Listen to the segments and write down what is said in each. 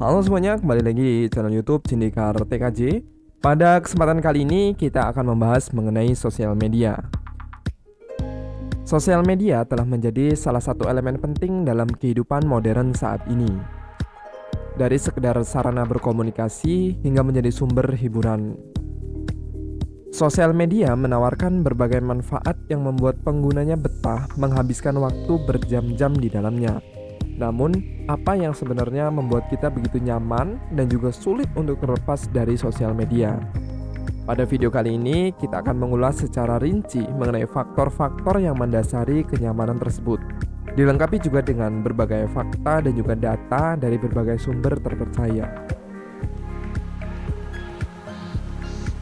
Halo semuanya, kembali lagi di channel YouTube Cindikar TKJ. Pada kesempatan kali ini kita akan membahas mengenai sosial media. Sosial media telah menjadi salah satu elemen penting dalam kehidupan modern saat ini. Dari sekedar sarana berkomunikasi hingga menjadi sumber hiburan. Sosial media menawarkan berbagai manfaat yang membuat penggunanya betah menghabiskan waktu berjam-jam di dalamnya. Namun, apa yang sebenarnya membuat kita begitu nyaman dan juga sulit untuk terlepas dari sosial media? Pada video kali ini, kita akan mengulas secara rinci mengenai faktor-faktor yang mendasari kenyamanan tersebut. Dilengkapi juga dengan berbagai fakta dan juga data dari berbagai sumber terpercaya.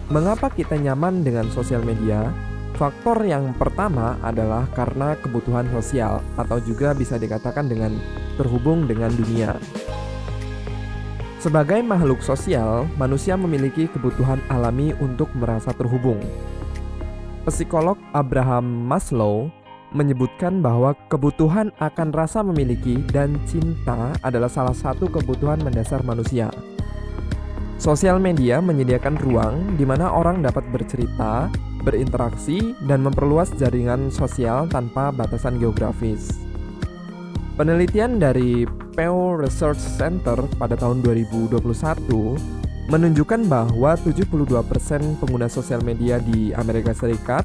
Mengapa kita nyaman dengan sosial media? Faktor yang pertama adalah karena kebutuhan sosial, atau juga bisa dikatakan dengan terhubung dengan dunia. Sebagai makhluk sosial, manusia memiliki kebutuhan alami untuk merasa terhubung. Psikolog Abraham Maslow menyebutkan bahwa kebutuhan akan rasa memiliki dan cinta adalah salah satu kebutuhan mendasar manusia. Sosial media menyediakan ruang di mana orang dapat bercerita, berinteraksi, dan memperluas jaringan sosial tanpa batasan geografis. Penelitian dari Pew Research Center pada tahun 2021 menunjukkan bahwa 72% pengguna sosial media di Amerika Serikat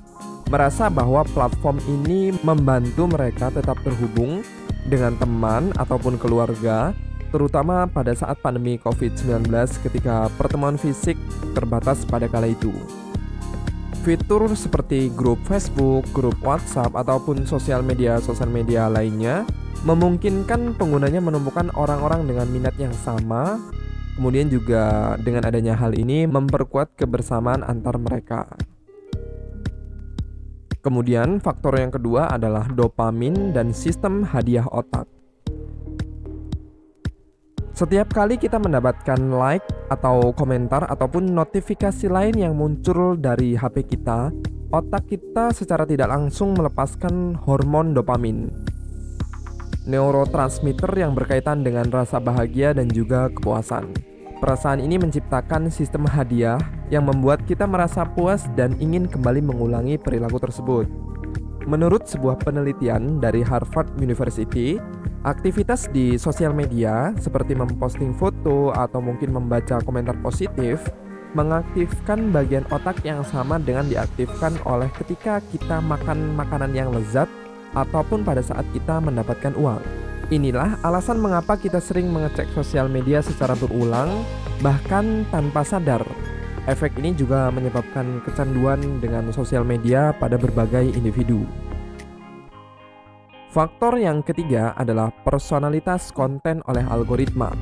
merasa bahwa platform ini membantu mereka tetap terhubung dengan teman ataupun keluarga, terutama pada saat pandemi COVID-19 ketika pertemuan fisik terbatas pada kala itu. Fitur seperti grup Facebook, grup WhatsApp, ataupun sosial media lainnya memungkinkan penggunanya menemukan orang-orang dengan minat yang sama. Kemudian juga dengan adanya hal ini memperkuat kebersamaan antar mereka. Kemudian faktor yang kedua adalah dopamin dan sistem hadiah otak. Setiap kali kita mendapatkan like atau komentar ataupun notifikasi lain yang muncul dari HP kita, otak kita secara tidak langsung melepaskan hormon dopamin, neurotransmitter yang berkaitan dengan rasa bahagia dan juga kepuasan. Perasaan ini menciptakan sistem hadiah yang membuat kita merasa puas dan ingin kembali mengulangi perilaku tersebut. Menurut sebuah penelitian dari Harvard University, aktivitas di sosial media seperti memposting foto atau mungkin membaca komentar positif mengaktifkan bagian otak yang sama dengan diaktifkan oleh ketika kita makan makanan yang lezat ataupun pada saat kita mendapatkan uang. Inilah alasan mengapa kita sering mengecek sosial media secara berulang, bahkan tanpa sadar. Efek ini juga menyebabkan kecanduan dengan sosial media pada berbagai individu. Faktor yang ketiga adalah personalitas konten oleh algoritma.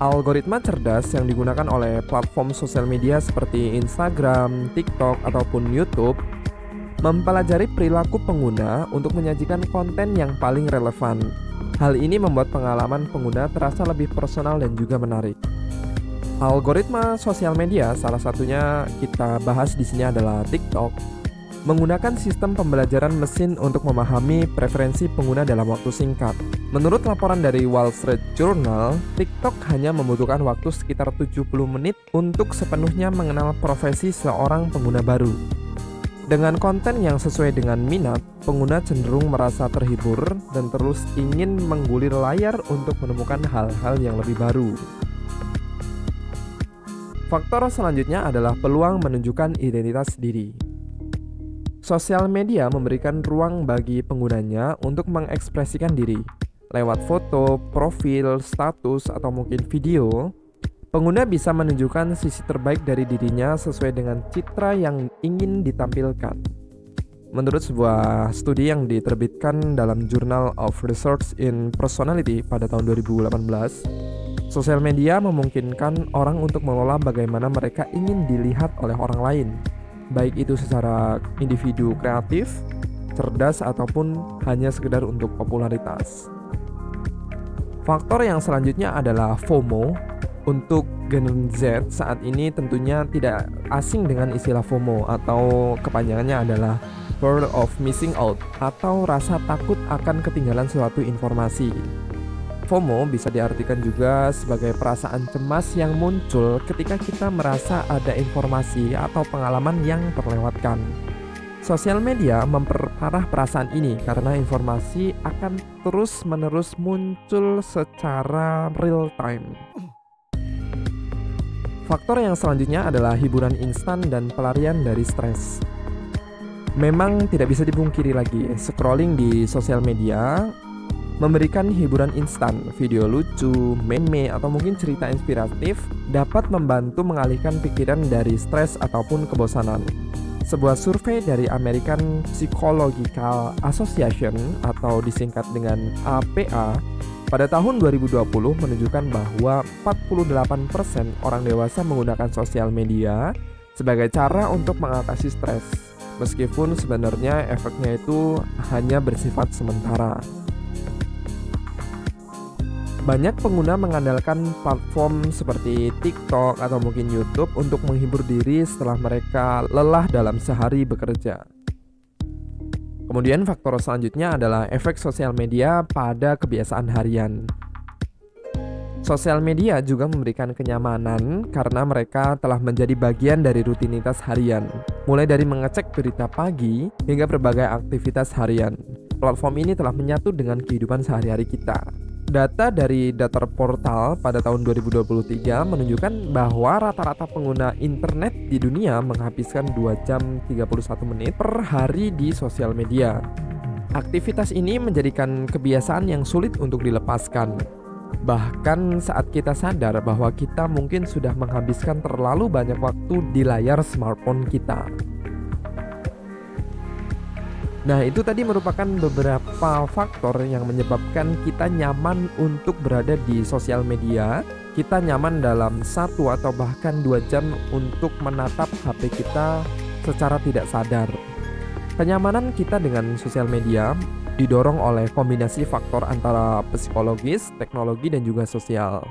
Algoritma cerdas yang digunakan oleh platform sosial media seperti Instagram, TikTok, ataupun YouTube mempelajari perilaku pengguna untuk menyajikan konten yang paling relevan. Hal ini membuat pengalaman pengguna terasa lebih personal dan juga menarik. Algoritma sosial media, salah satunya kita bahas di sini adalah TikTok, menggunakan sistem pembelajaran mesin untuk memahami preferensi pengguna dalam waktu singkat. Menurut laporan dari Wall Street Journal, TikTok hanya membutuhkan waktu sekitar 70 menit untuk sepenuhnya mengenal profesi seorang pengguna baru. Dengan konten yang sesuai dengan minat, pengguna cenderung merasa terhibur dan terus ingin menggulir layar untuk menemukan hal-hal yang lebih baru. Faktor selanjutnya adalah peluang menunjukkan identitas diri. Sosial media memberikan ruang bagi penggunanya untuk mengekspresikan diri. Lewat foto, profil, status, atau mungkin video, pengguna bisa menunjukkan sisi terbaik dari dirinya sesuai dengan citra yang ingin ditampilkan. Menurut sebuah studi yang diterbitkan dalam Journal of Research in Personality pada tahun 2018, sosial media memungkinkan orang untuk mengolah bagaimana mereka ingin dilihat oleh orang lain, baik itu secara individu kreatif, cerdas, ataupun hanya sekedar untuk popularitas. Faktor yang selanjutnya adalah FOMO. Untuk Gen Z saat ini tentunya tidak asing dengan istilah FOMO atau kepanjangannya adalah Fear of Missing Out atau rasa takut akan ketinggalan suatu informasi. FOMO bisa diartikan juga sebagai perasaan cemas yang muncul ketika kita merasa ada informasi atau pengalaman yang terlewatkan. Sosial media memperparah perasaan ini karena informasi akan terus-menerus muncul secara real time. Faktor yang selanjutnya adalah hiburan instan dan pelarian dari stres. Memang tidak bisa dipungkiri lagi, scrolling di sosial media memberikan hiburan instan, video lucu, meme, atau mungkin cerita inspiratif dapat membantu mengalihkan pikiran dari stres ataupun kebosanan. Sebuah survei dari American Psychological Association atau disingkat dengan APA pada tahun 2020 menunjukkan bahwa 48% orang dewasa menggunakan sosial media sebagai cara untuk mengatasi stres, meskipun sebenarnya efeknya itu hanya bersifat sementara. Banyak pengguna mengandalkan platform seperti TikTok atau mungkin YouTube untuk menghibur diri setelah mereka lelah dalam sehari bekerja. Kemudian faktor selanjutnya adalah efek sosial media pada kebiasaan harian. Sosial media juga memberikan kenyamanan karena mereka telah menjadi bagian dari rutinitas harian, mulai dari mengecek berita pagi hingga berbagai aktivitas harian. Platform ini telah menyatu dengan kehidupan sehari-hari kita. Data dari Data Portal pada tahun 2023 menunjukkan bahwa rata-rata pengguna internet di dunia menghabiskan 2 jam 31 menit per hari di sosial media. Aktivitas ini menjadikan kebiasaan yang sulit untuk dilepaskan. Bahkan saat kita sadar bahwa kita mungkin sudah menghabiskan terlalu banyak waktu di layar smartphone kita. Nah, itu tadi merupakan beberapa faktor yang menyebabkan kita nyaman untuk berada di sosial media. Kita nyaman dalam 1 atau bahkan 2 jam untuk menatap HP kita secara tidak sadar. Kenyamanan kita dengan sosial media didorong oleh kombinasi faktor antara psikologis, teknologi, dan juga sosial.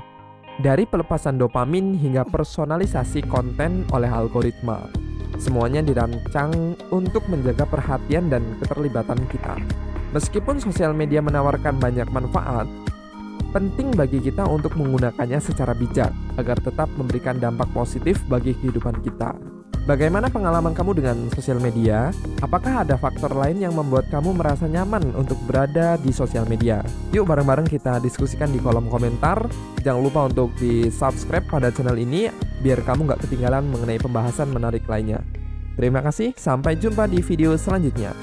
Dari pelepasan dopamin hingga personalisasi konten oleh algoritma. Semuanya dirancang untuk menjaga perhatian dan keterlibatan kita. Meskipun sosial media menawarkan banyak manfaat, penting bagi kita untuk menggunakannya secara bijak agar tetap memberikan dampak positif bagi kehidupan kita. Bagaimana pengalaman kamu dengan sosial media? Apakah ada faktor lain yang membuat kamu merasa nyaman untuk berada di sosial media? Yuk bareng-bareng kita diskusikan di kolom komentar. Jangan lupa untuk di-subscribe pada channel ini biar kamu gak ketinggalan mengenai pembahasan menarik lainnya. Terima kasih, sampai jumpa di video selanjutnya.